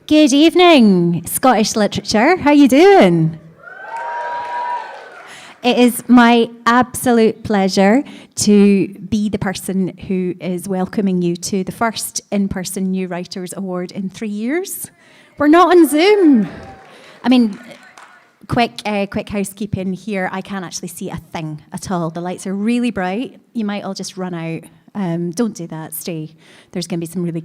Good evening, Scottish literature. How you doing? It is my absolute pleasure to be the person who is welcoming you to the first in-person New Writers Award in 3 years. We're not on Zoom. I mean, quick housekeeping here. I can't actually see a thing at all. The lights are really bright. You might all just run out. Don't do that, stay. There's going to be some really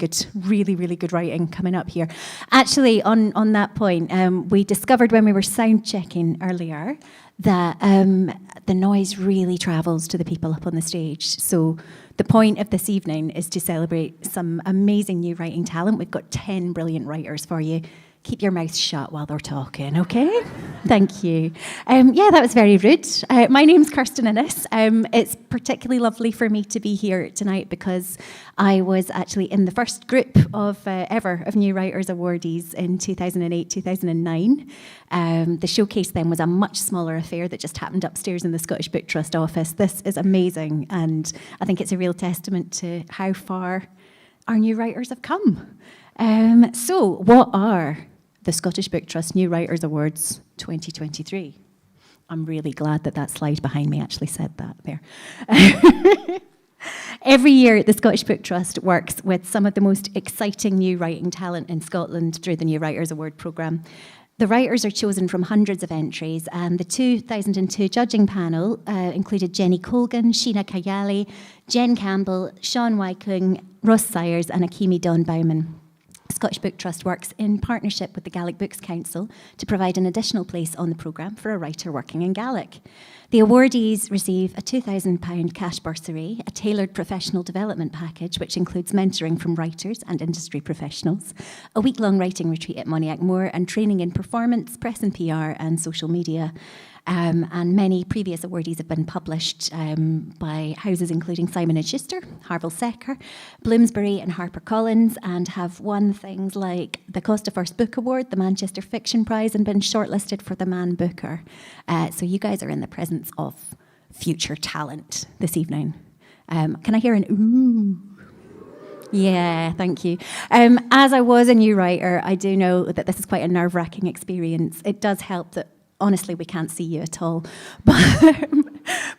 good writing coming up here. Actually, on that point, we discovered when we were sound checking earlier that the noise really travels to the people up on the stage. So the point of this evening is to celebrate some amazing new writing talent. We've got 10 brilliant writers for you. Keep your mouth shut while they're talking, okay? Thank you. Yeah, that was very rude. My name's Kirstin Innes. It's particularly lovely for me to be here tonight because I was actually in the first group of ever of New Writers awardees in 2008, 2009. The showcase then was a much smaller affair that just happened upstairs in the Scottish Book Trust office. This is amazing, and I think it's a real testament to how far our new writers have come. So, what are the Scottish Book Trust New Writers Awards 2023? I'm really glad that slide behind me actually said that there. Every year, the Scottish Book Trust works with some of the most exciting new writing talent in Scotland through the New Writers Award programme. The writers are chosen from hundreds of entries, and the 2002 judging panel included Jenny Colgan, Sheena Kayali, Jen Campbell, Sean Wykung, Ross Sayers, and Akimi Don Bowman. Scottish Book Trust works in partnership with the Gaelic Books Council to provide an additional place on the programme for a writer working in Gaelic. The awardees receive a £2,000 cash bursary, a tailored professional development package which includes mentoring from writers and industry professionals, a week-long writing retreat at Moniac Moor, and training in performance, press and PR, and social media. And many previous awardees have been published by houses including Simon & Schuster, Harvill Secker, Bloomsbury and HarperCollins, and have won things like the Costa First Book Award, the Manchester Fiction Prize, and been shortlisted for the Man Booker. So you guys are in the presence of future talent this evening. Can I hear an ooh? Yeah, thank you. As I was a new writer, I do know that this is quite a nerve-wracking experience. It does help that honestly, we can't see you at all.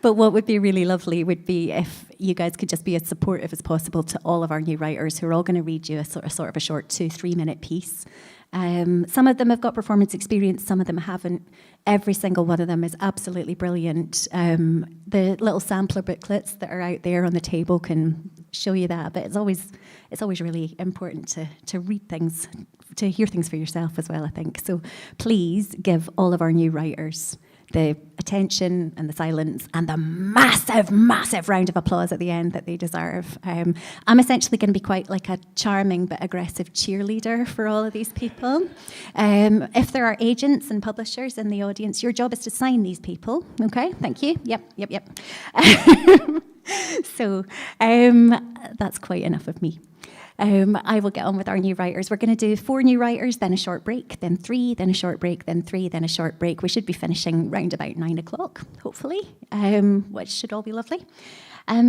But what would be really lovely would be if you guys could just be as supportive as possible to all of our new writers who are all going to read you a sort of a short 2-3 minute piece. Some of them have got performance experience, some of them haven't. Every single one of them is absolutely brilliant. The little sampler booklets that are out there on the table can show you that, but it's always really important to read things, to hear things for yourself as well, I think. So please give all of our new writers the attention and the silence and the massive round of applause at the end that they deserve. I'm essentially going to be quite like a charming but aggressive cheerleader for all of these people. If there are agents and publishers in the audience, your job is to sign these people. Okay, thank you. Yep. So that's quite enough of me. I will get on with our new writers. We're going to do 4 new writers, then a short break, then 3, then a short break, then 3, then a short break. We should be finishing round about 9 o'clock, hopefully, which should all be lovely.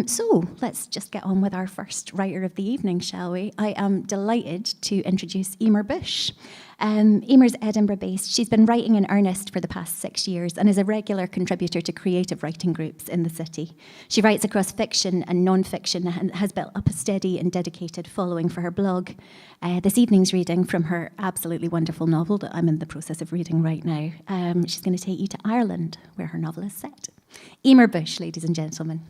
So let's just get on with our first writer of the evening, shall we? I am delighted to introduce Emer Bush. Emer's Edinburgh-based. She's been writing in earnest for the past 6 years and is a regular contributor to creative writing groups in the city. She writes across fiction and non-fiction and has built up a steady and dedicated following for her blog. This evening's reading from her absolutely wonderful novel that I'm in the process of reading right now. She's going to take you to Ireland, where her novel is set. Emer Bush, ladies and gentlemen.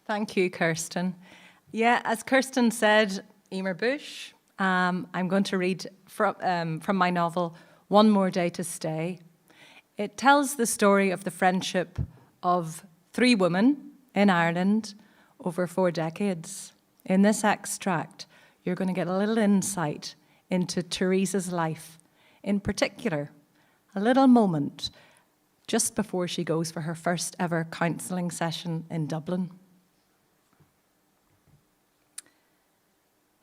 Thank you, Kirstin. Yeah, as Kirstin said, Emer Bush, I'm going to read from my novel, One More Day to Stay. It tells the story of the friendship of 3 women in Ireland over 4 decades. In this extract, you're going to get a little insight into Teresa's life, in particular, a little moment just before she goes for her first ever counselling session in Dublin.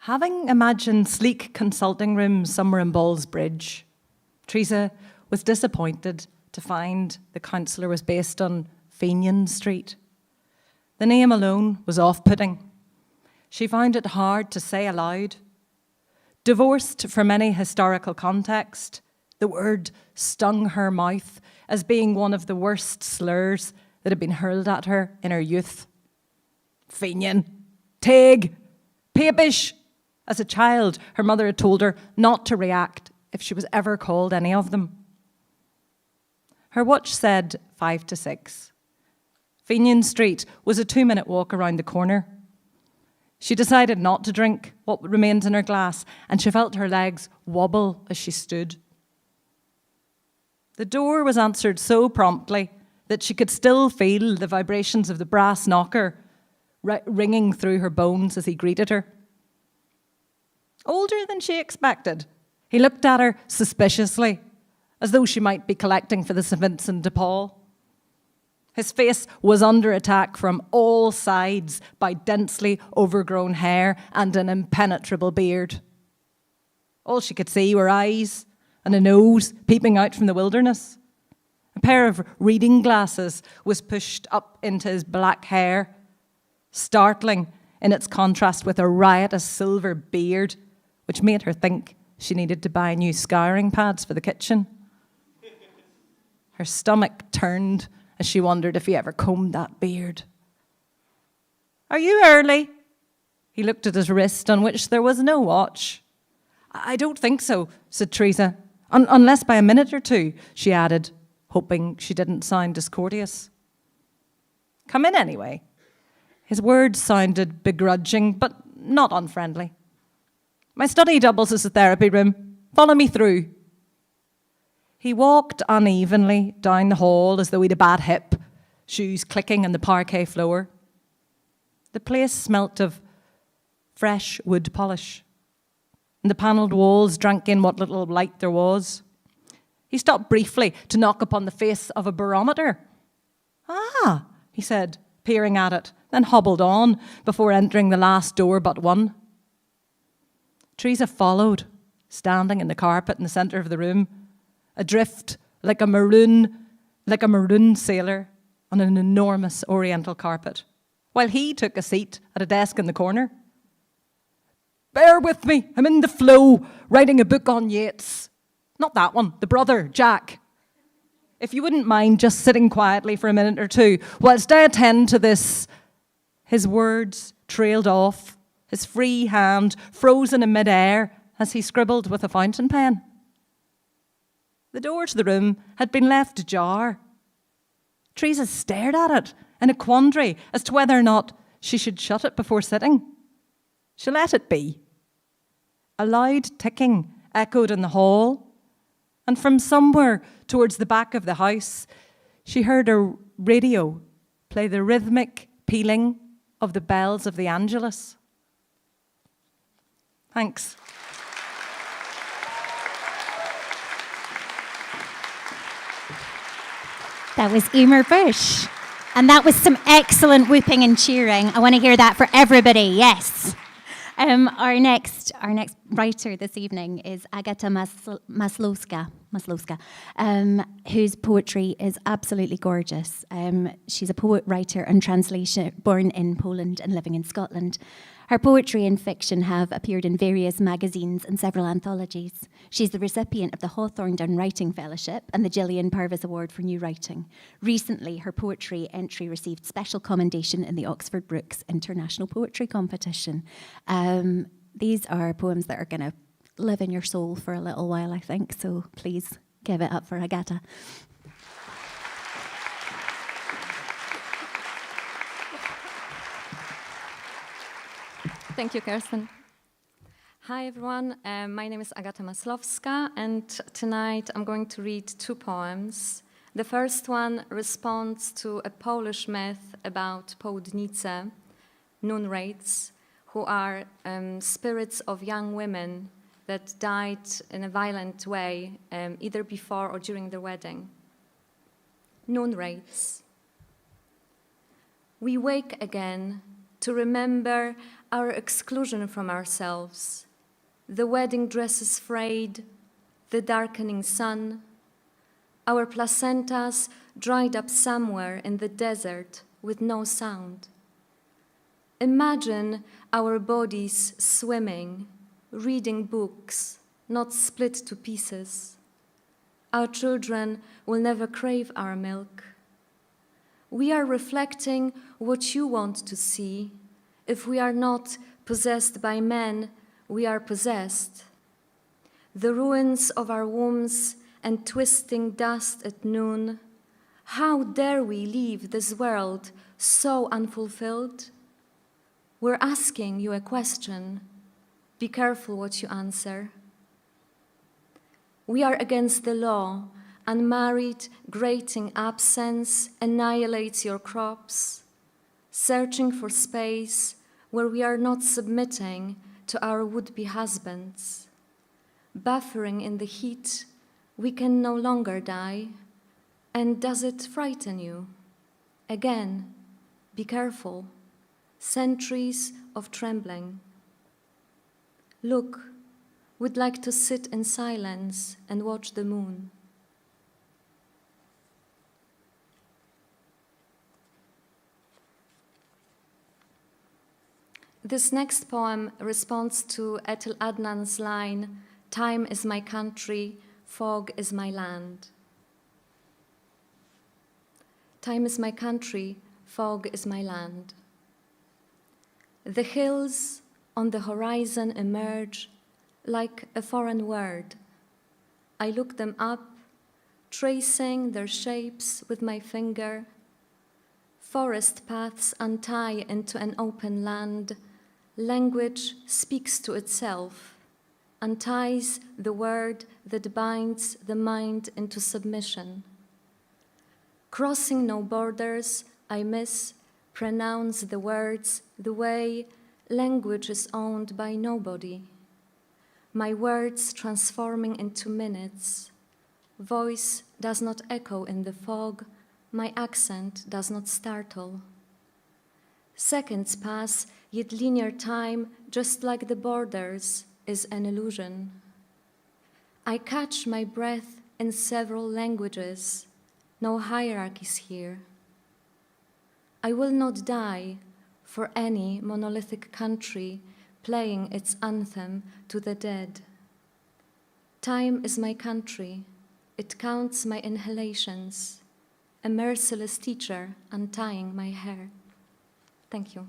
Having imagined sleek consulting rooms somewhere in Ballsbridge, Teresa was disappointed to find the counsellor was based on Fenian Street. The name alone was off-putting. She found it hard to say aloud. Divorced from any historical context, the word stung her mouth as being one of the worst slurs that had been hurled at her in her youth. Fenian, Taig, Papish. As a child, her mother had told her not to react if she was ever called any of them. Her watch said 5 to 6. Fenian Street was a 2-minute walk around the corner. She decided not to drink what remained in her glass, and she felt her legs wobble as she stood. The door was answered so promptly that she could still feel the vibrations of the brass knocker ringing through her bones as he greeted her. Older than she expected, he looked at her suspiciously, as though she might be collecting for the St. Vincent de Paul. His face was under attack from all sides by densely overgrown hair and an impenetrable beard. All she could see were eyes and a nose peeping out from the wilderness. A pair of reading glasses was pushed up into his black hair, startling in its contrast with a riotous silver beard, which made her think she needed to buy new scouring pads for the kitchen. Her stomach turned as she wondered if he ever combed that beard. "Are you early?" He looked at his wrist, on which there was no watch. "I don't think so," said Teresa. Unless by a minute or two," she added, hoping she didn't sound discourteous. "Come in anyway." His words sounded begrudging, but not unfriendly. "My study doubles as a therapy room. Follow me through." He walked unevenly down the hall as though he'd a bad hip, shoes clicking on the parquet floor. The place smelt of fresh wood polish, and the panelled walls drank in what little light there was. He stopped briefly to knock upon the face of a barometer. "Ah," he said, peering at it, then hobbled on before entering the last door but one. Teresa followed, standing in the carpet in the centre of the room, adrift like a maroon sailor on an enormous oriental carpet, while he took a seat at a desk in the corner. "Bear with me, I'm in the flow, writing a book on Yeats. Not that one, the brother, Jack. If you wouldn't mind just sitting quietly for a minute or two whilst I attend to this." His words trailed off, his free hand frozen in midair as he scribbled with a fountain pen. The door to the room had been left ajar. Teresa stared at it in a quandary as to whether or not she should shut it before sitting. She let it be. A loud ticking echoed in the hall, and from somewhere towards the back of the house, she heard a radio play the rhythmic pealing of the bells of the Angelus. Thanks. That was Emer Bush. And that was some excellent whooping and cheering. I want to hear that for everybody, yes. Our next writer this evening is Agata Maslowska, whose poetry is absolutely gorgeous. She's a poet, writer and translator born in Poland and living in Scotland. Her poetry and fiction have appeared in various magazines and several anthologies. She's the recipient of the Hawthornden Writing Fellowship and the Gillian Purvis Award for New Writing. Recently, her poetry entry received special commendation in the Oxford Brookes International Poetry Competition. These are poems that are going to live in your soul for a little while, I think, so please give it up for Agata. Thank you, Kirstin. Hi, everyone. My name is Agata Maslowska, and tonight I'm going to read 2 poems. The first one responds to a Polish myth about południce, noon wraiths, who are spirits of young women that died in a violent way, either before or during their wedding. Noon wraiths. We wake again to remember our exclusion from ourselves, the wedding dresses frayed, the darkening sun, our placentas dried up somewhere in the desert with no sound. Imagine our bodies swimming, reading books, not split to pieces. Our children will never crave our milk. We are reflecting what you want to see. If we are not possessed by men, we are possessed. The ruins of our wombs and twisting dust at noon. How dare we leave this world so unfulfilled? We're asking you a question. Be careful what you answer. We are against the law. Unmarried, grating absence annihilates your crops. Searching for space where we are not submitting to our would-be husbands. Buffering in the heat, we can no longer die. And does it frighten you? Again, be careful. Centuries of trembling. Look, we'd like to sit in silence and watch the moon. This next poem responds to Etel Adnan's line, "Time is my country, fog is my land." Time is my country, fog is my land. The hills on the horizon emerge like a foreign word. I look them up, tracing their shapes with my finger. Forest paths untie into an open land. Language speaks to itself, unties the word that binds the mind into submission. Crossing no borders, I mispronounce the words the way language is owned by nobody. My words transforming into minutes. Voice does not echo in the fog, my accent does not startle. Seconds pass, yet linear time, just like the borders, is an illusion. I catch my breath in several languages, no hierarchies here. I will not die for any monolithic country playing its anthem to the dead. Time is my country, it counts my inhalations, a merciless teacher untying my hair. Thank you.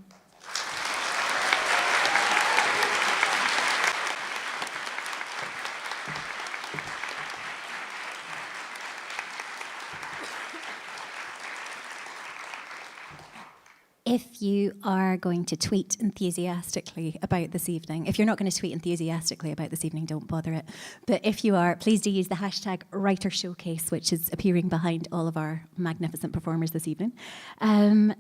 If you are going to tweet enthusiastically about this evening, if you're not going to tweet enthusiastically about this evening, don't bother it. But if you are, please do use the hashtag Writer Showcase, which is appearing behind all of our magnificent performers this evening.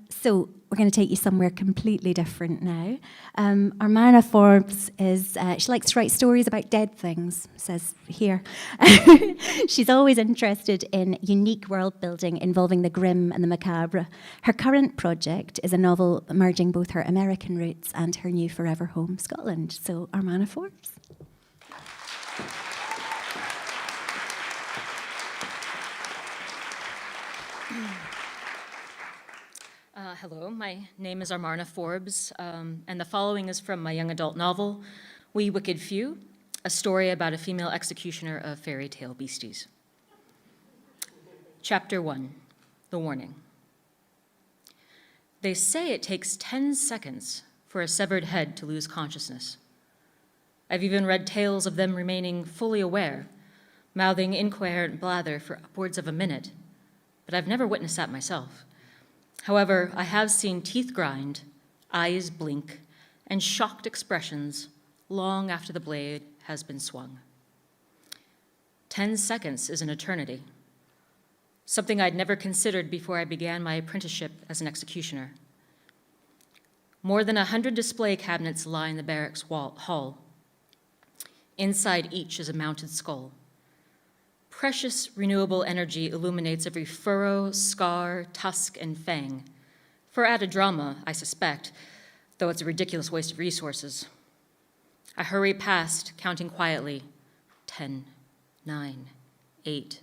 So we're going to take you somewhere completely different now. Armarna Forbes she likes to write stories about dead things, says here. She's always interested in unique world building involving the grim and the macabre. Her current project is a novel merging both her American roots and her new forever home, Scotland. So, Armarna Forbes. Hello, my name is Armarna Forbes, and the following is from my young adult novel, We Wicked Few, a story about a female executioner of fairy tale beasties. Chapter 1, The Warning. They say it takes 10 seconds for a severed head to lose consciousness. I've even read tales of them remaining fully aware, mouthing incoherent blather for upwards of a minute, but I've never witnessed that myself. However, I have seen teeth grind, eyes blink, and shocked expressions long after the blade has been swung. 10 seconds is an eternity, something I'd never considered before I began my apprenticeship as an executioner. More than 100 display cabinets line the barracks hall. Inside each is a mounted skull. Precious renewable energy illuminates every furrow, scar, tusk, and fang. For added drama, I suspect, though it's a ridiculous waste of resources. I hurry past, counting quietly, 10, 9, 8.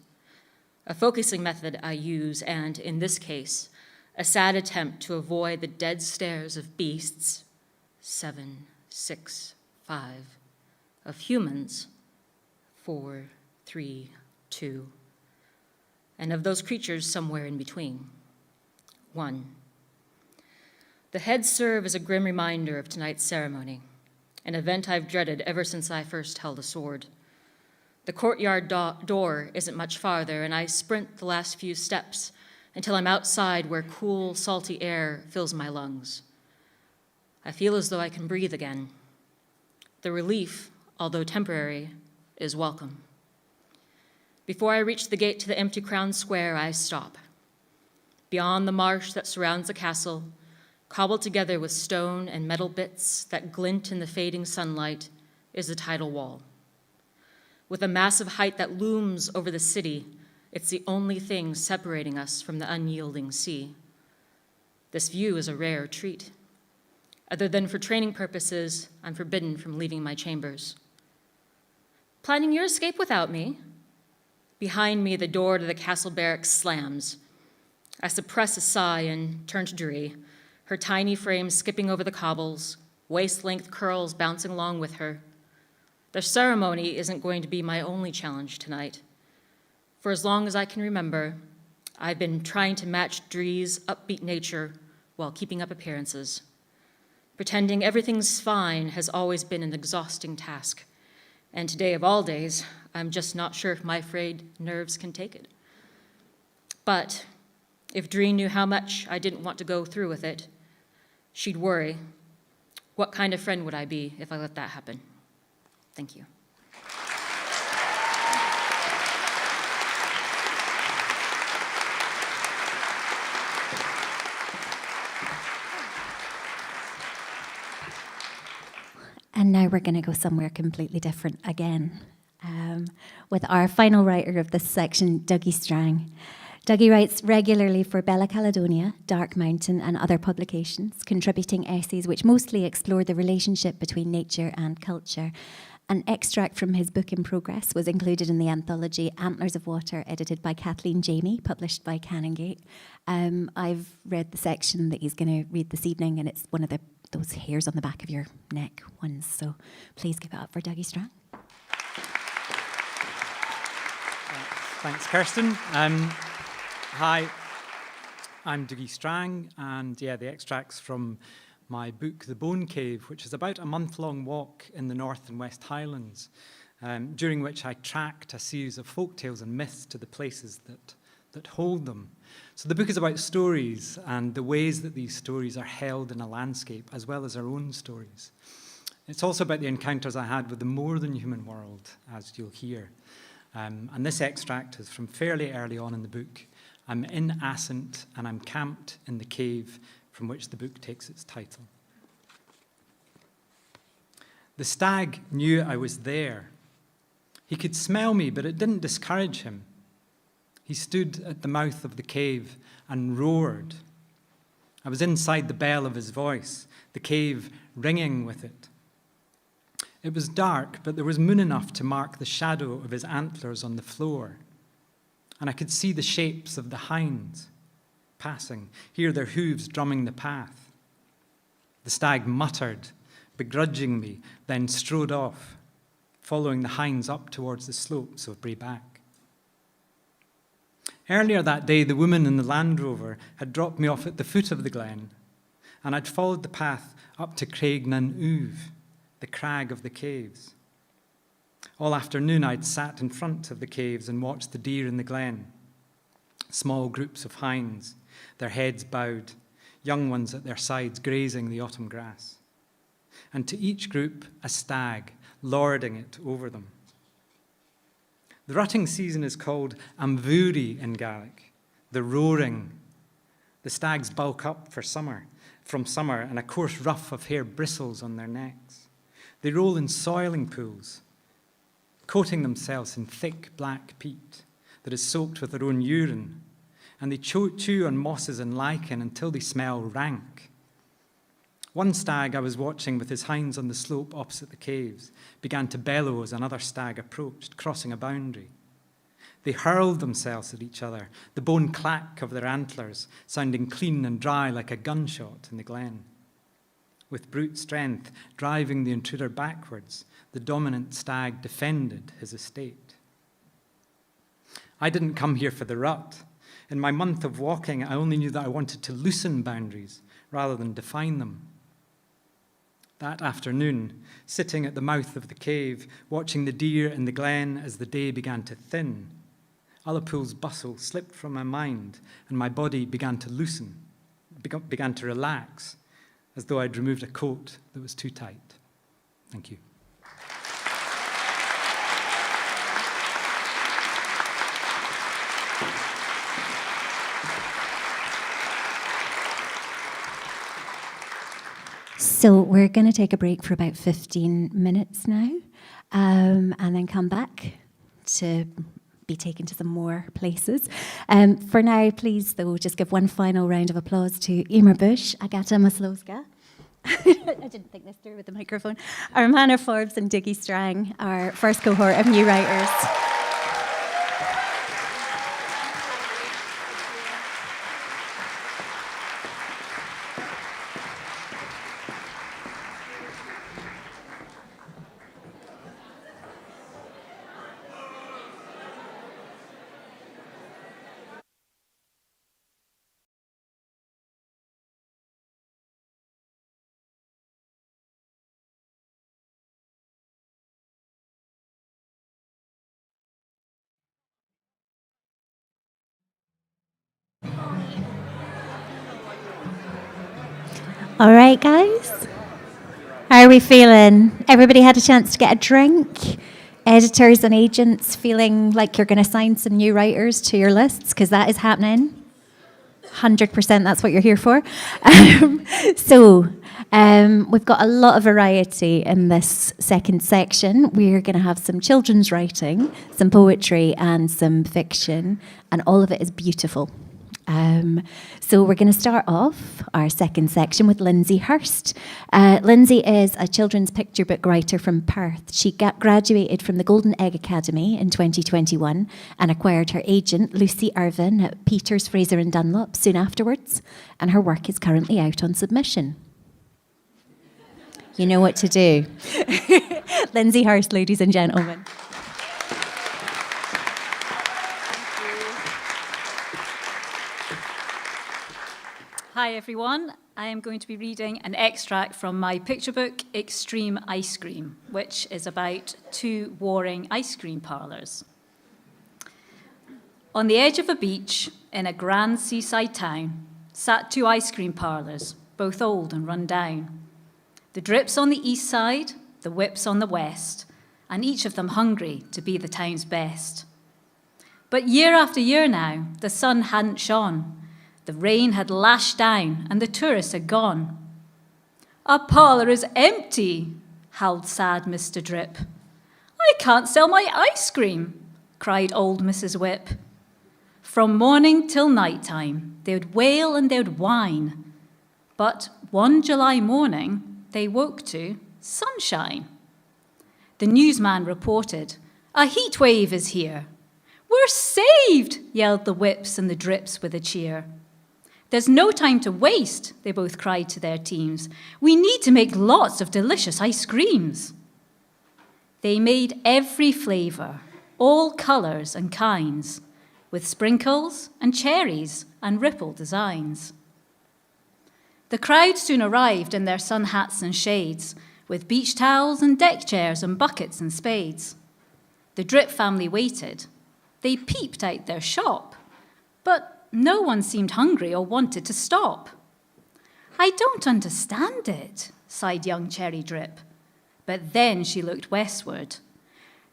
a focusing method I use, and in this case, a sad attempt to avoid the dead stares of beasts, 7, 6, 5, of humans, 4, 3, 2, and of those creatures somewhere in between, 1. The heads serve as a grim reminder of tonight's ceremony, an event I've dreaded ever since I first held a sword. The courtyard door isn't much farther, and I sprint the last few steps until I'm outside where cool, salty air fills my lungs. I feel as though I can breathe again. The relief, although temporary, is welcome. Before I reach the gate to the empty crown square, I stop. Beyond the marsh that surrounds the castle, cobbled together with stone and metal bits that glint in the fading sunlight, is the tidal wall. With a massive height that looms over the city, it's the only thing separating us from the unyielding sea. This view is a rare treat. Other than for training purposes, I'm forbidden from leaving my chambers. Planning your escape without me? Behind me, the door to the castle barracks slams. I suppress a sigh and turn to Dougie, her tiny frame skipping over the cobbles, waist-length curls bouncing along with her. The ceremony isn't going to be my only challenge tonight. For as long as I can remember, I've been trying to match Dougie's upbeat nature while keeping up appearances. Pretending everything's fine has always been an exhausting task, and today of all days, I'm just not sure if my frayed nerves can take it. But if Dougie knew how much I didn't want to go through with it, she'd worry. What kind of friend would I be if I let that happen? Thank you. And now we're going to go somewhere completely different again, with our final writer of this section, Dougie Strang. Dougie writes regularly for Bella Caledonia, Dark Mountain, and other publications, contributing essays which mostly explore the relationship between nature and culture. An extract from his book in progress was included in the anthology Antlers of Water, edited by Kathleen Jamie, published by Canongate. I've read the section that he's going to read this evening, and it's one of those hairs on the back of your neck ones. So please give it up for Dougie Strang. Thanks, Kirstin. Hi, I'm Dougie Strang, and the extracts from my book, The Bone Cave, which is about a month-long walk in the North and West Highlands, during which I tracked a series of folktales and myths to the places that hold them. So the book is about stories and the ways that these stories are held in a landscape, as well as our own stories. It's also about the encounters I had with the more than human world, as you'll hear. And this extract is from fairly early on in the book. I'm in Assynt, and I'm camped in the cave from which the book takes its title. The stag knew I was there. He could smell me, but it didn't discourage him. He stood at the mouth of the cave and roared. I was inside the bell of his voice, the cave ringing with it. It was dark, but there was moon enough to mark the shadow of his antlers on the floor. And I could see the shapes of the hinds passing, hear their hooves drumming the path. The stag muttered, begrudging me, then strode off, following the hinds up towards the slopes of Breback. Earlier that day, the woman in the Land Rover had dropped me off at the foot of the glen, and I'd followed the path up to Craig nan Uv, the crag of the caves. All afternoon, I'd sat in front of the caves and watched the deer in the glen. Small groups of hinds, their heads bowed, young ones at their sides grazing the autumn grass. And to each group, a stag, lording it over them. The rutting season is called Amvuri in Gaelic, the roaring. The stags bulk up from summer, and a coarse ruff of hair bristles on their necks. They roll in soiling pools, coating themselves in thick black peat that is soaked with their own urine, and they chew on mosses and lichen until they smell rank. One stag I was watching with his hinds on the slope opposite the caves began to bellow as another stag approached, crossing a boundary. They hurled themselves at each other, the bone clack of their antlers sounding clean and dry like a gunshot in the glen. With brute strength, driving the intruder backwards, the dominant stag defended his estate. I didn't come here for the rut. In my month of walking, I only knew that I wanted to loosen boundaries rather than define them. That afternoon, sitting at the mouth of the cave, watching the deer in the glen as the day began to thin, Ullapool's bustle slipped from my mind and my body began to loosen, began to relax, as though I'd removed a coat that was too tight. Thank you. So we're going to take a break for about 15 minutes now, and then come back to be taken to some more places. For now, please, though, just give one final round of applause to Emer Bush, Agata Maslowska. I didn't think this through with the microphone. Armarna, Forbes and Dougie Strang, our first cohort of new writers. All right, guys. How are we feeling? Everybody had a chance to get a drink? Editors and agents feeling like you're going to sign some new writers to your lists? Because that is happening. 100% that's what you're here for. We've got a lot of variety in this second section. We're going to have some children's writing, some poetry and some fiction, and all of it is beautiful. So we're going to start off our second section with Lindsay Hurst. Lindsay is a children's picture book writer from Perth. She graduated from the Golden Egg Academy in 2021 and acquired her agent, Lucy Irvin, at Peters, Fraser and Dunlop soon afterwards, and her work is currently out on submission. You know what to do. Lindsay Hurst, ladies and gentlemen. Hi everyone, I am going to be reading an extract from my picture book, Extreme Ice Cream, which is about two warring ice cream parlours. On the edge of a beach in a grand seaside town sat two ice cream parlours, both old and run down. The Drips on the east side, the Whips on the west, and each of them hungry to be the town's best. But year after year now, the sun hadn't shone. The rain had lashed down and the tourists had gone. "Our parlour is empty," howled sad Mr. Drip. "I can't sell my ice cream," cried old Mrs. Whip. From morning till night time, they would wail and they would whine. But one July morning, they woke to sunshine. The newsman reported, "A heat wave is here." "We're saved," yelled the Whips and the Drips with a cheer. "There's no time to waste," they both cried to their teams. "We need to make lots of delicious ice creams." They made every flavour, all colours and kinds, with sprinkles and cherries and ripple designs. The crowd soon arrived in their sun hats and shades, with beach towels and deck chairs and buckets and spades. The Drip family waited. They peeped out their shop, but no one seemed hungry or wanted to stop. "I don't understand it," sighed young Cherry Drip. But then she looked westward.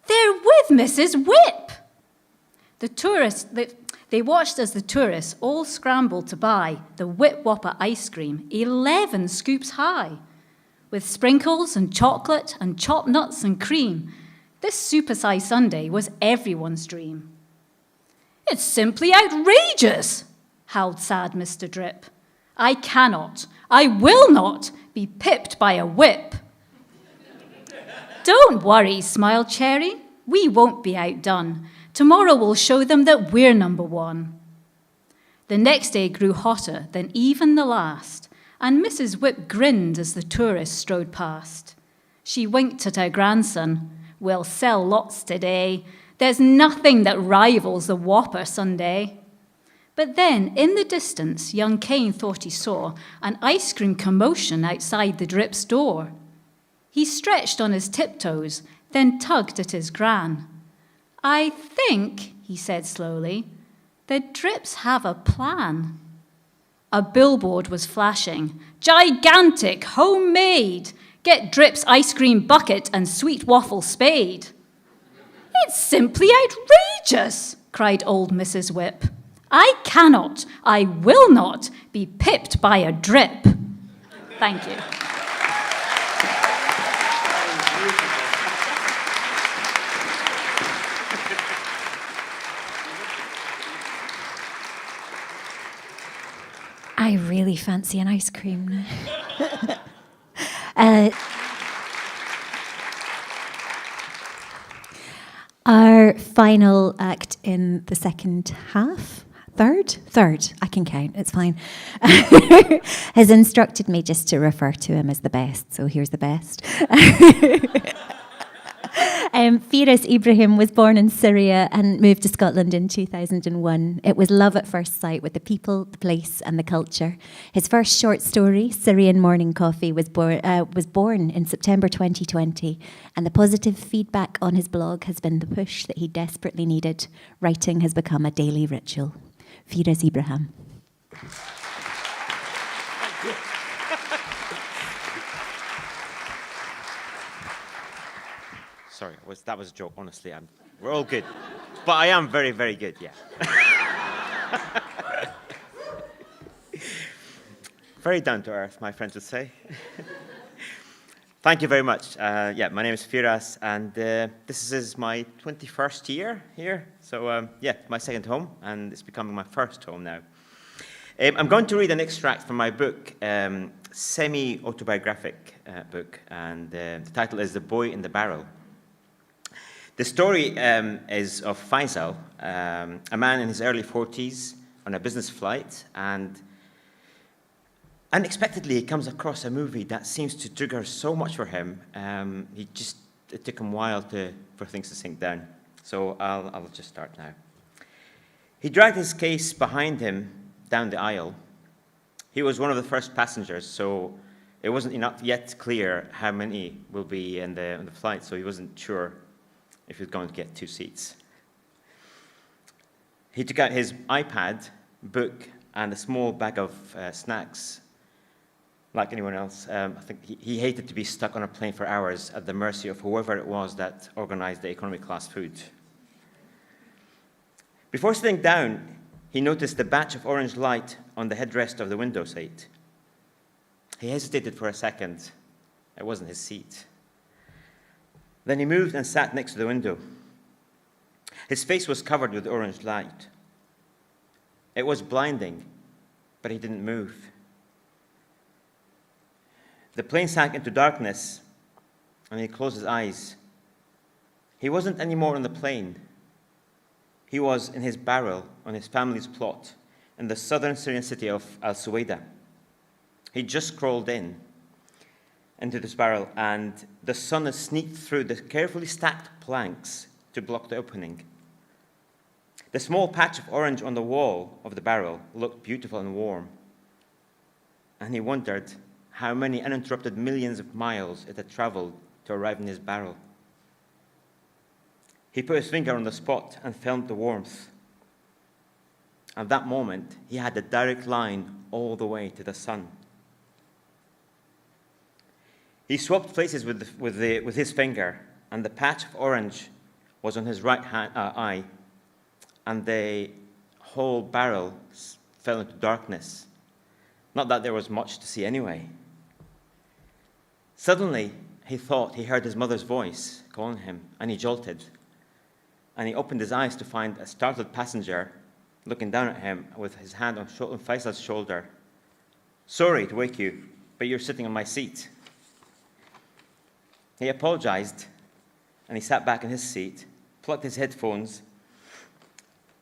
"They're with Mrs. Whip!" They watched as the tourists all scrambled to buy the Whip Whopper ice cream, 11 scoops high. With sprinkles and chocolate and chopped nuts and cream, this supersized sundae was everyone's dream. "It's simply outrageous," howled sad Mr. Drip. "I cannot, I will not be pipped by a whip." "Don't worry," smiled Cherry. "We won't be outdone. Tomorrow we'll show them that we're number one. The next day grew hotter than even the last, and Mrs. Whip grinned as the tourists strode past. She winked at her grandson. We'll sell lots today. There's nothing that rivals the Whopper Sundae. But then, in the distance, young Cain thought he saw an ice cream commotion outside the Drip's door. He stretched on his tiptoes, then tugged at his gran. I think, he said slowly, the Drips have a plan. A billboard was flashing. Gigantic, homemade. Get Drip's ice cream bucket and sweet waffle spade. It's simply outrageous, cried old Mrs. Whip. I cannot, I will not be pipped by a Drip. Thank you. I really fancy an ice cream now. Our final act in the second half, third, I can count, it's fine, has instructed me just to refer to him as the best, so here's the best. Firas Ibrahim was born in Syria and moved to Scotland in 2001. It was love at first sight with the people, the place and the culture. His first short story, Syrian Morning Coffee, was born in September 2020, and the positive feedback on his blog has been the push that he desperately needed. Writing has become a daily ritual. Firas Ibrahim. Sorry, that was a joke, honestly. We're all good. But I am very, very good, yeah. Very down to earth, my friends would say. Thank you very much. My name is Firas, and this is my 21st year here. So, my second home, and it's becoming my first home now. I'm going to read an extract from my book, semi-autobiographic book, and the title is The Boy in the Barrel. The story is of Faisal, a man in his early 40s on a business flight, and unexpectedly he comes across a movie that seems to trigger so much for him. It took him a while for things to sink down. So I'll just start now. He dragged his case behind him down the aisle. He was one of the first passengers, so it wasn't yet clear how many will be on the flight, so he wasn't sure if he was going to get 2 seats. He took out his iPad, book, and a small bag of snacks. Like anyone else, I think he hated to be stuck on a plane for hours at the mercy of whoever it was that organized the economy class food. Before sitting down, he noticed the batch of orange light on the headrest of the window seat. He hesitated for a second. It wasn't his seat. Then he moved and sat next to the window. His face was covered with orange light. It was blinding, but he didn't move. The plane sank into darkness, and he closed his eyes. He wasn't anymore on the plane. He was in his barrel on his family's plot in the southern Syrian city of Al-Suwaida. He just crawled into this barrel, and the sun had sneaked through the carefully stacked planks to block the opening. The small patch of orange on the wall of the barrel looked beautiful and warm, and he wondered how many uninterrupted millions of miles it had traveled to arrive in his barrel. He put his finger on the spot and felt the warmth. At that moment, he had a direct line all the way to the sun. He swapped places with his finger, and the patch of orange was on his right eye, and the whole barrel fell into darkness. Not that there was much to see anyway. Suddenly, he thought he heard his mother's voice calling him, and he jolted. And he opened his eyes to find a startled passenger looking down at him with his hand on Faisal's shoulder. "Sorry to wake you, but you're sitting on my seat." He apologized, and he sat back in his seat, plugged his headphones,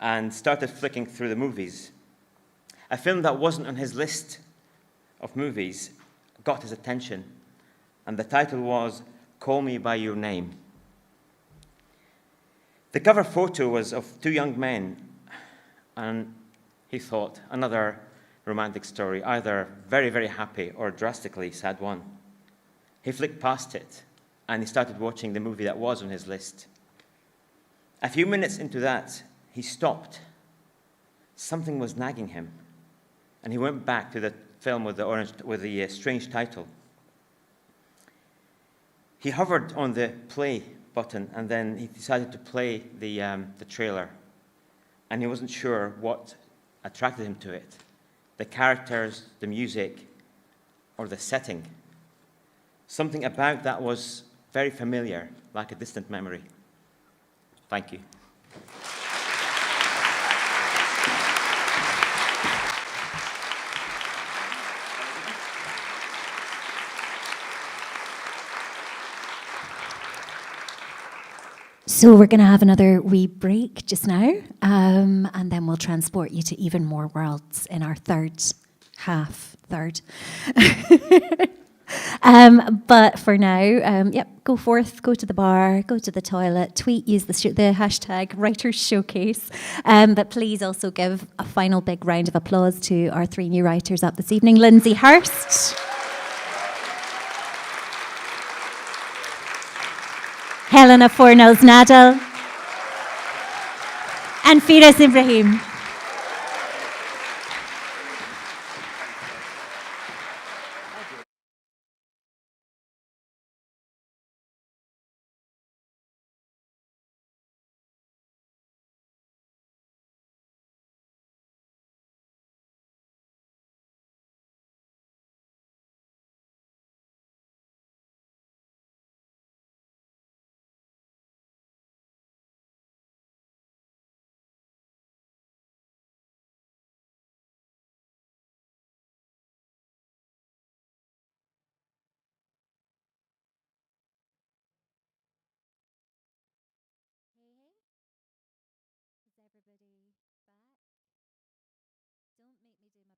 and started flicking through the movies. A film that wasn't on his list of movies got his attention, and the title was Call Me By Your Name. The cover photo was of two young men, and he thought, another romantic story, either very, very happy or drastically sad one. He flicked past it, and he started watching the movie that was on his list. A few minutes into that, he stopped. Something was nagging him, and he went back to the film with the strange title. He hovered on the play button, and then he decided to play the trailer, and he wasn't sure what attracted him to it: the characters, the music, or the setting. Something about that was very familiar, like a distant memory. Thank you. So we're going to have another wee break just now, and then we'll transport you to even more worlds in our third. But for now, go forth, go to the bar, go to the toilet, tweet, use the hashtag Writers Showcase. But please also give a final big round of applause to our three new writers up this evening: Lindsay Hurst, Helena Fornells-Nadal, and Firas Ibrahim.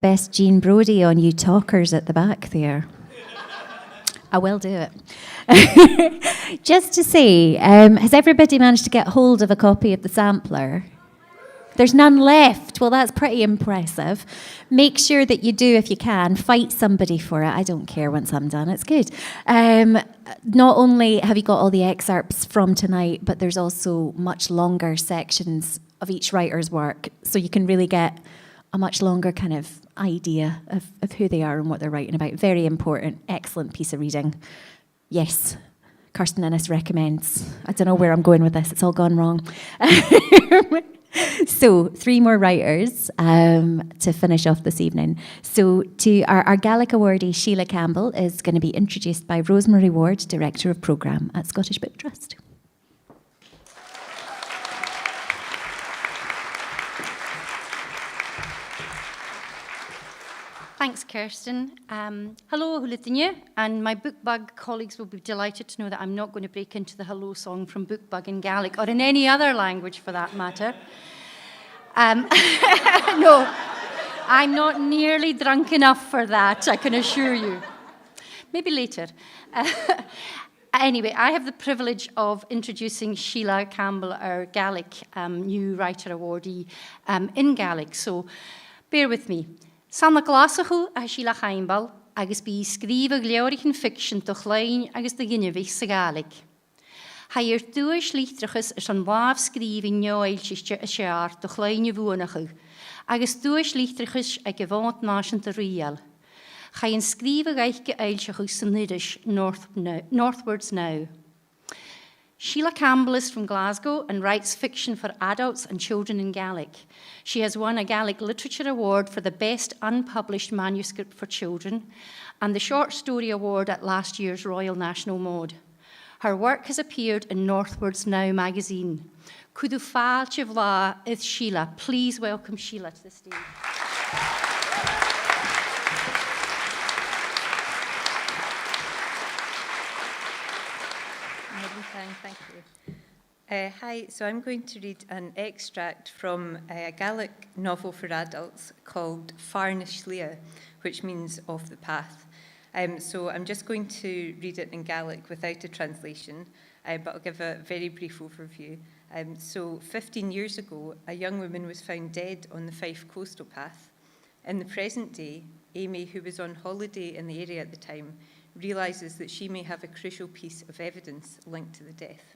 Best Jean Brodie on you talkers at the back there. I will do it. Just to say, has everybody managed to get hold of a copy of the sampler? There's none left. Well, that's pretty impressive. Make sure that you do, if you can, fight somebody for it. I don't care once I'm done. It's good. Not only have you got all the excerpts from tonight, but there's also much longer sections of each writer's work, so you can really get a much longer kind of idea of who they are and what they're writing about. Very important, excellent piece of reading. Yes, Kirstin Innes recommends. I don't know where I'm going with this. It's all gone wrong. So, three more writers to finish off this evening. So, to our Gaelic awardee, Sheila Campbell, is going to be introduced by Rosemary Ward, Director of Programme at Scottish Book Trust. Thanks, Kirstin. Hello, Hulithinia, and my Bookbug colleagues will be delighted to know that I'm not going to break into the hello song from Bookbug in Gaelic, or in any other language for that matter. No, I'm not nearly drunk enough for that, I can assure you. Maybe later. Anyway, I have the privilege of introducing Sheila Campbell, our Gaelic new writer awardee in Gaelic, so bear with me. Sanna glasachu a Sheila Campbell, agus bí scríomh gléoirich fiction do chléin agus do Ginevich sa Gaelic. Ha dúis líchtrachas an bháb scríomh neoilsiste a seart do chléin bhuanachu, agus dúis líchtrachas ag gevant náisiant a rial. Ha scríomh gaiche eilsechu san Yiddish Northwards Now. Sheila Campbell is from Glasgow and writes fiction for adults and children in Gaelic. She has won a Gaelic Literature Award for the Best Unpublished Manuscript for Children and the Short Story Award at last year's Royal National Mode. Her work has appeared in Northwards Now magazine. Kudu fáilte bhlá is Sheila. Please welcome Sheila to the stage. Thank you. Hi, so I'm going to read an extract from a Gaelic novel for adults called Farnishlia, which means Off the Path. So I'm just going to read it in Gaelic without a translation, but I'll give a very brief overview. So 15 years ago, a young woman was found dead on the Fife coastal path. In the present day, Amy, who was on holiday in the area at the time, realises that she may have a crucial piece of evidence linked to the death.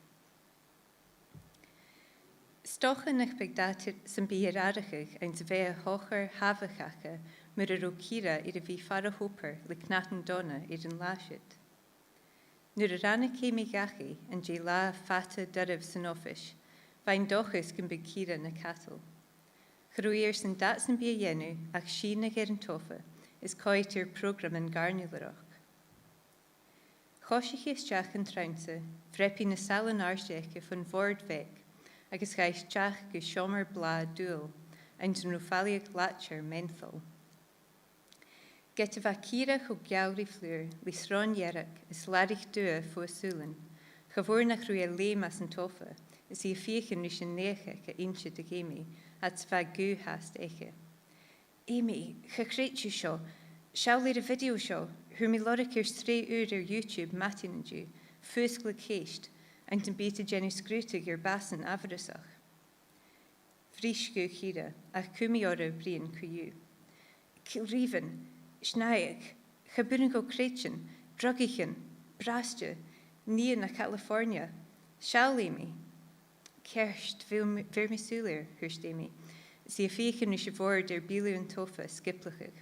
Stocha nach begdatir sy'n byrarachig ein zwe hocher havachacha mur a rokira a fi fara hoper le knaten donna yn lashit. Nur a ranna cemi gachi and je la fata dyrif sy'n offish, fain dochus gyn begkira na cattle. Chroeir sy'n dat sy'n bia yenu ach sin na gerin tofa is coitir program yn garnularach. Choshich is jach yn traunse, frepi na salan arjeke van Vordweg, agus gais teach go siomer bla dúil, ein dyn nhw ffaliag latcher menthol. Get y facira go giawri flwyr, li sron ierach, is larich dua fo sŵlen, chafwr na chrwy a le mas yn tofa, is i fiechan rys yn necha ca inche de gemi, at fa gw hast eche. Amy, chachreit you sio, siaw leir a video sio, hwyr mi lorach ar 3 uur ar YouTube matin yn dw, fwysgla ceist, en ten bete Jenny scrutig bassen averusach. Frischgu chira, ach cumi ora brien cuyu. Kilriven, schnaig, geburen go kretchen, druggichen, brastje, nie na California, Shalimi. Kerst, vermisuler, hurstemi, sie a fichen is voor der bilu en tofa skiplachig.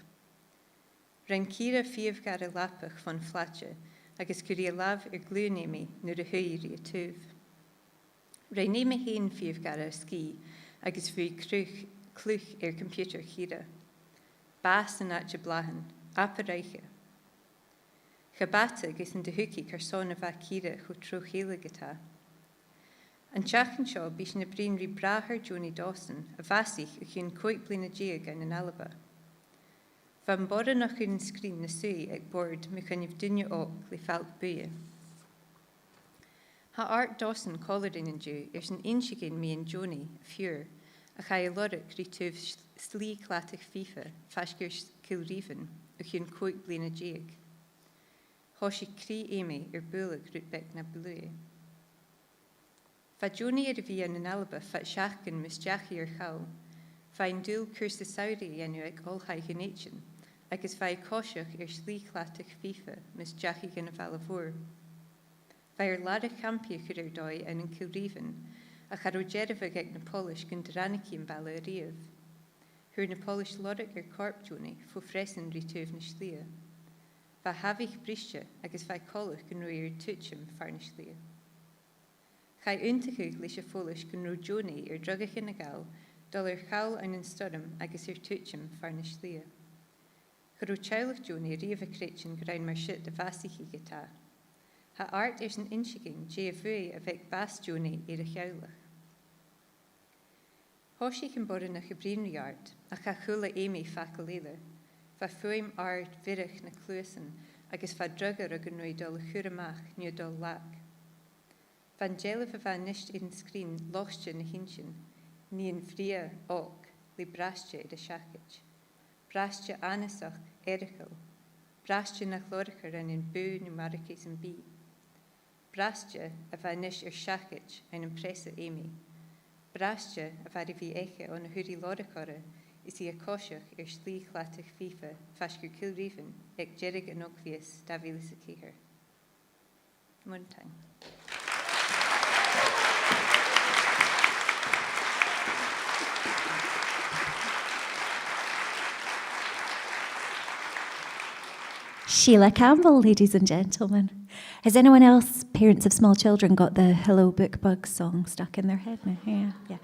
Renkira fief gar a lapach van flatje, agus curí lav glúnémi nuair a thuirí a túh. Rénémi héin fiomh gar a ski, agus fui clúch computer chira. Bas an atje blahan, aparaiche. Chabata gus in de huki carsona va kira chu trochéle gata. An teachan seo bís na brín rí brahar Johnny Dawson a vasich a chun coit blina diag an Alaba. Van bora nach yn sgrin na sui ag bord mi chynnyf dynio og li falt buie. Ha Art Dawson colorin yn dw sy'n insigin mi yn Johnny, fjur, a chai a lorach rí tuf slí clatach FIFA, fasgur kilriven, a chyn coit blina diag. Hosi crí Amy bulag rutbek na blue. Fa Johnny fi an Alaba fat siachgan mis jachi chau, fain dúil cursa sauri enu ag olhaich yn eichin, agus fai cosiach slí clatach FIFA mis jachi gan a valavor. Fai ladach campiach dói an Kilriven, a charo jerifag ag na Polish gan draniki yn bala riaf. Hwyr na Polish lorach corp Johnny fo fresin rí tuv na slia. Fa havich brisje agus fai colach gan roi'r tuchim far na slia. Chai untachug leis a Polish gan ro Johnny drugach in a gal, dol chawl an yn storm agus tuchim far na slia. Charo chawlach Johnny riaf a cretchen grain mar shit a vasichi gata. Ha Art yn insigin je a fwy a vec bas Johnny a chawlach. Hoshi can borin nach gebrin art, a cha chula Amy faculele, fa fuim Art virich na clusen, agus fa drugger a gnoi dol churamach nu dol lak. Van jelif a van nisht in screen lochtje na hinshin, ni in fria ook, li brastje de shakich. Brastje anesach erichel, brastje nach lorcher en in bu numarikis en bi. Brastje a van nish shakich en impressa Amy. Brastje a fari fi eche on a huri lorachore is I a koshach slí chlatach FIFA fasgur kilriven ag jerig an ogvies davilis a kiher. Muntang. Sheila Campbell, ladies and gentlemen. Has anyone else, parents of small children, got the Hello Book Bug song stuck in their head now? Yeah.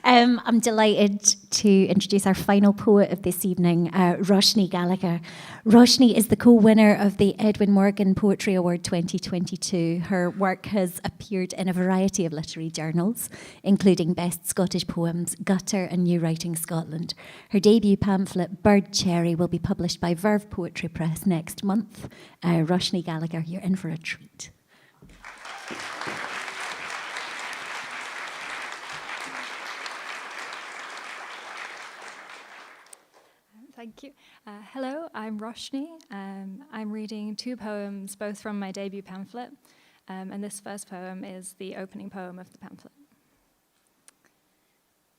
I'm delighted to introduce our final poet of this evening, Roshni Gallagher. Roshni is the co-winner of the Edwin Morgan Poetry Award 2022. Her work has appeared in a variety of literary journals, including Best Scottish Poems, Gutter and New Writing Scotland. Her debut pamphlet, Bird Cherry, will be published by Verve Poetry Press next month. Roshni Gallagher, you're in for a treat. Thank you. Hello, I'm Roshni. I'm reading two poems, both from my debut pamphlet, and this first poem is the opening poem of the pamphlet.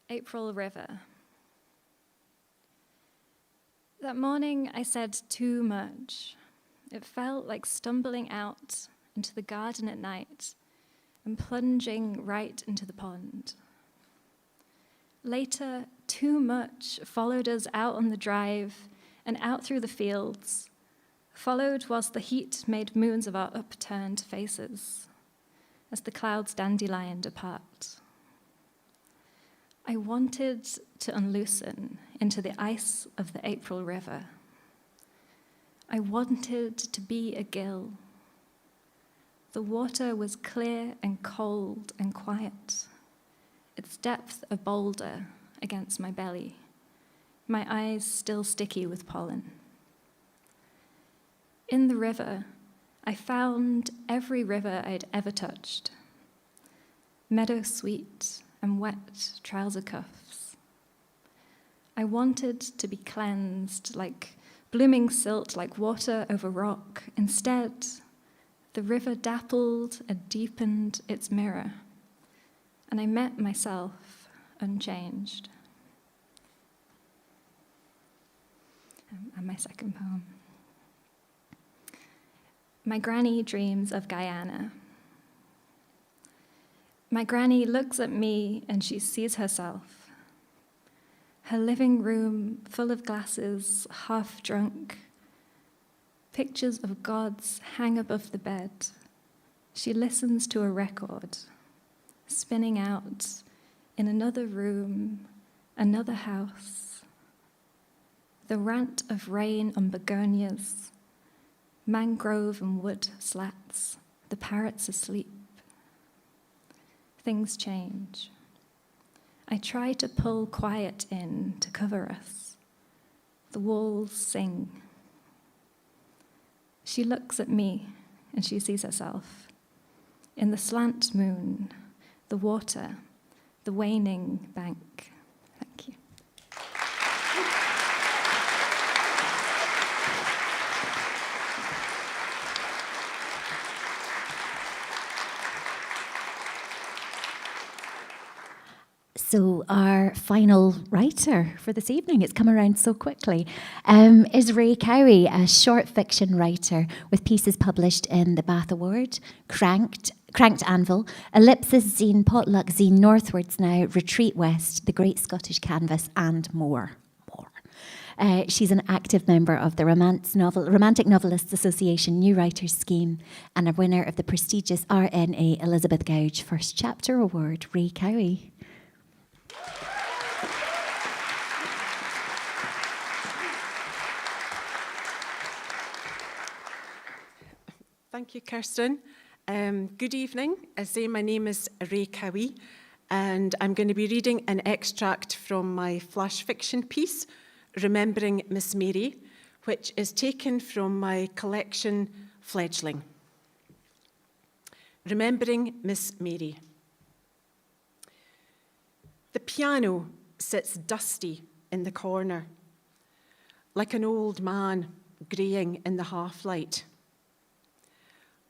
April River. That morning I said too much. It felt like stumbling out into the garden at night and plunging right into the pond. Later, too much followed us out on the drive and out through the fields, followed whilst the heat made moons of our upturned faces, as the clouds dandelioned apart. I wanted to unloosen into the ice of the April River. I wanted to be a gill. The water was clear and cold and quiet, its depth a boulder against my belly, my eyes still sticky with pollen. In the river, I found every river I'd ever touched. Meadow sweet and wet trouser cuffs. I wanted to be cleansed like blooming silt, like water over rock. Instead, the river dappled and deepened its mirror, and I met myself unchanged. And my second poem. My granny dreams of Guyana. My granny looks at me and she sees herself. Her living room full of glasses, half drunk. Pictures of gods hang above the bed. She listens to a record, spinning out in another room, another house. The rant of rain on begonias, mangrove and wood slats, the parrots asleep. Things change. I try to pull quiet in to cover us. The walls sing. She looks at me and she sees herself. In the slant moon, the water, the waning bank. Thank you. So our final writer for this evening, it's come around so quickly, is Ray Cowie, a short fiction writer with pieces published in the Bath Award, Cranked Anvil, Ellipsis Zine, Potluck Zine, Northwards Now, Retreat West, The Great Scottish Canvas, and more. She's an active member of the Romantic Novelists Association New Writers Scheme and a winner of the prestigious RNA Elizabeth Gouge First Chapter Award. Ray Cowie. Thank you, Kirstin. Good evening. As I say, my name is Ray Cowie, and I'm going to be reading an extract from my flash fiction piece, Remembering Miss Mary, which is taken from my collection, Fledgling. Remembering Miss Mary. The piano sits dusty in the corner, like an old man greying in the half-light.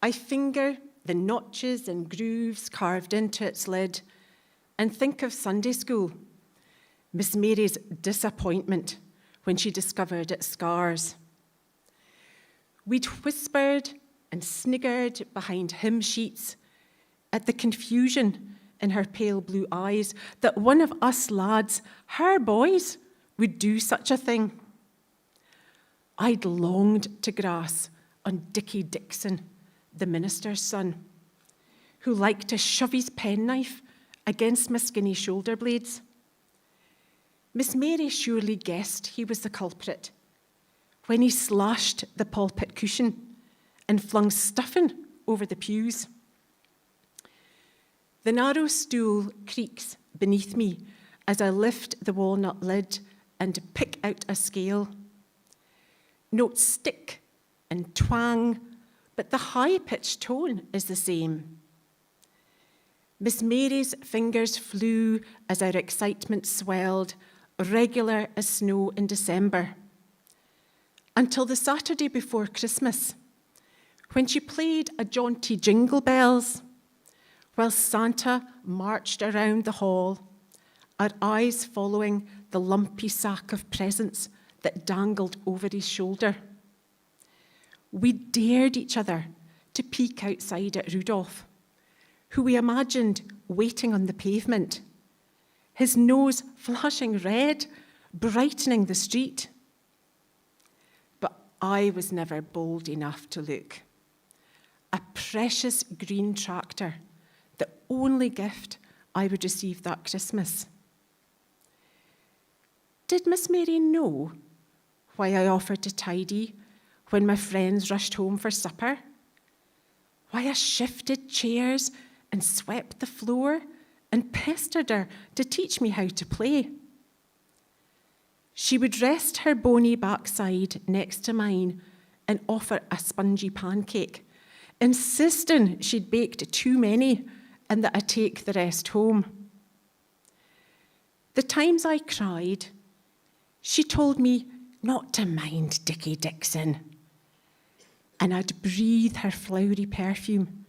I finger the notches and grooves carved into its lid and think of Sunday school, Miss Mary's disappointment when she discovered its scars. We'd whispered and sniggered behind hymn sheets at the confusion in her pale blue eyes that one of us lads, her boys, would do such a thing. I'd longed to grass on Dickie Dixon, the minister's son, who liked to shove his penknife against my skinny shoulder blades. Miss Mary surely guessed he was the culprit when he slashed the pulpit cushion and flung stuffing over the pews. The narrow stool creaks beneath me as I lift the walnut lid and pick out a scale. Notes stick and twang, but the high-pitched tone is the same. Miss Mary's fingers flew as our excitement swelled, regular as snow in December. until the Saturday before Christmas, when she played a jaunty Jingle Bells, while Santa marched around the hall, our eyes following the lumpy sack of presents that dangled over his shoulder. We dared each other to peek outside at Rudolph, who we imagined waiting on the pavement, his nose flushing red, brightening the street. But I was never bold enough to look. A precious green tractor, the only gift I would receive that Christmas. Did Miss Mary know why I offered to tidy when my friends rushed home for supper? Why I shifted chairs and swept the floor and pestered her to teach me how to play? She would rest her bony backside next to mine and offer a spongy pancake, insisting she'd baked too many and that I take the rest home. The times I cried, she told me not to mind Dickie Dixon, and I'd breathe her flowery perfume,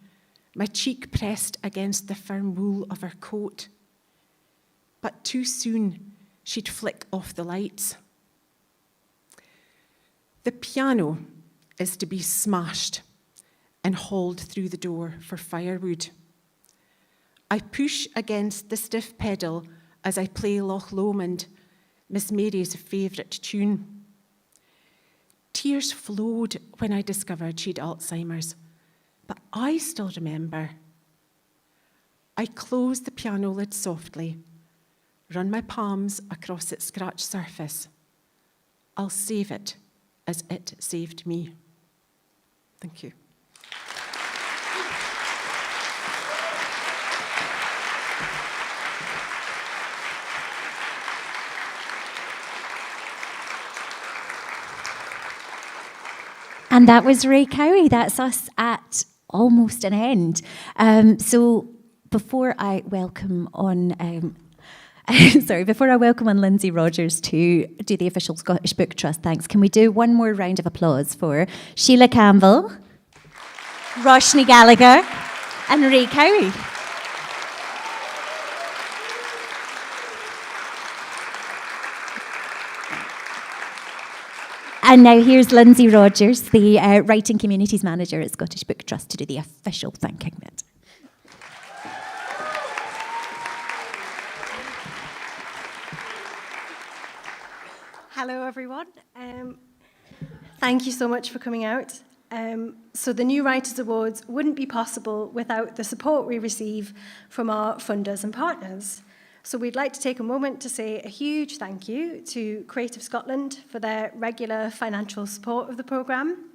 my cheek pressed against the firm wool of her coat. But too soon, she'd flick off the lights. The piano is to be smashed and hauled through the door for firewood. I push against the stiff pedal as I play Loch Lomond, Miss Mary's favourite tune. Tears flowed when I discovered she'd Alzheimer's, but I still remember. I close the piano lid softly, run my palms across its scratched surface. I'll save it as it saved me. Thank you. And that was Ray Cowie. That's us at almost an end. So before I welcome on, before I welcome on Lindsay Rogers to do the official Scottish Book Trust thanks, can we do one more round of applause for Sheila Campbell, Roshni Gallagher, and Ray Cowie. And now here's Lindsay Rogers, the Writing Communities Manager at Scottish Book Trust, to do the official thanking bit. Hello, everyone. Thank you so much for coming out. So the New Writers Awards wouldn't be possible without the support we receive from our funders and partners. So we'd like to take a moment to say a huge thank you to Creative Scotland for their regular financial support of the programme,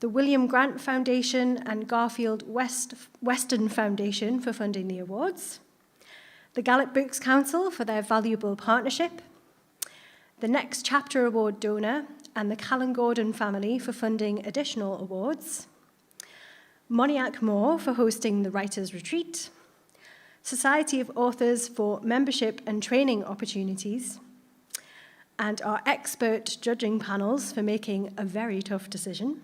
the William Grant Foundation and Garfield Weston Foundation for funding the awards, the Gaelic Books Council for their valuable partnership, the Next Chapter Award donor and the Callan Gordon family for funding additional awards, Moniac Moore for hosting the Writers' Retreat, Society of Authors for membership and training opportunities, and our expert judging panels for making a very tough decision.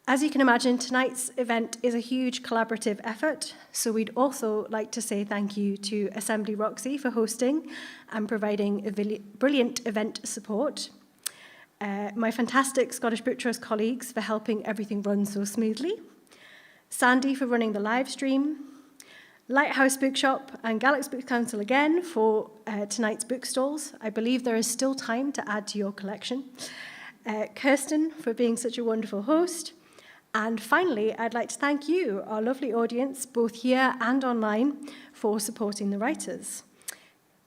As you can imagine, tonight's event is a huge collaborative effort, so we'd also like to say thank you to Assembly Roxy for hosting and providing a brilliant event support, my fantastic Scottish Book Trust colleagues for helping everything run so smoothly, Sandy for running the live stream, Lighthouse Bookshop and Gaelic Books Council again for tonight's book stalls. I believe there is still time to add to your collection. Kirstin for being such a wonderful host. And finally, I'd like to thank you, our lovely audience, both here and online, for supporting the writers.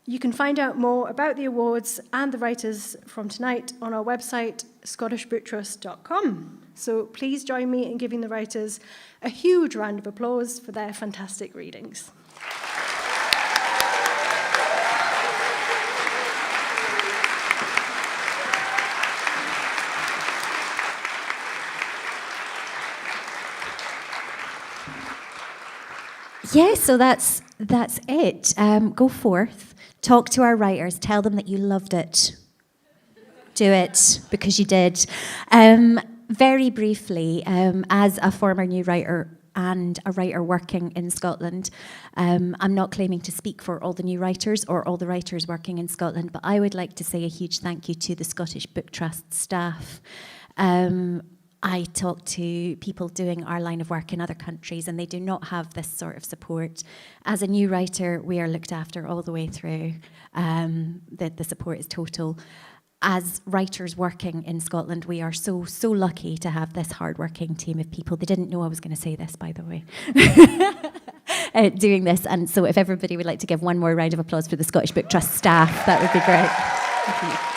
You can find out more about the awards and the writers from tonight on our website, scottishbooktrust.com. So please join me in giving the writers a huge round of applause for their fantastic readings. Yeah, so that's it. Go forth, talk to our writers, tell them that you loved it. Do it, because you did. Very briefly, as a former new writer and a writer working in Scotland, I'm not claiming to speak for all the new writers or all the writers working in Scotland, but I would like to say a huge thank you to the Scottish Book Trust staff. I talk to people doing our line of work in other countries, and they do not have this sort of support. As a new writer, we are looked after all the way through. The support is total. As writers working in Scotland, we are so lucky to have this hardworking team of people. They didn't know I was going to say this, by the way, doing this. And so if everybody would like to give one more round of applause for the Scottish Book Trust staff, that would be great. Thank you.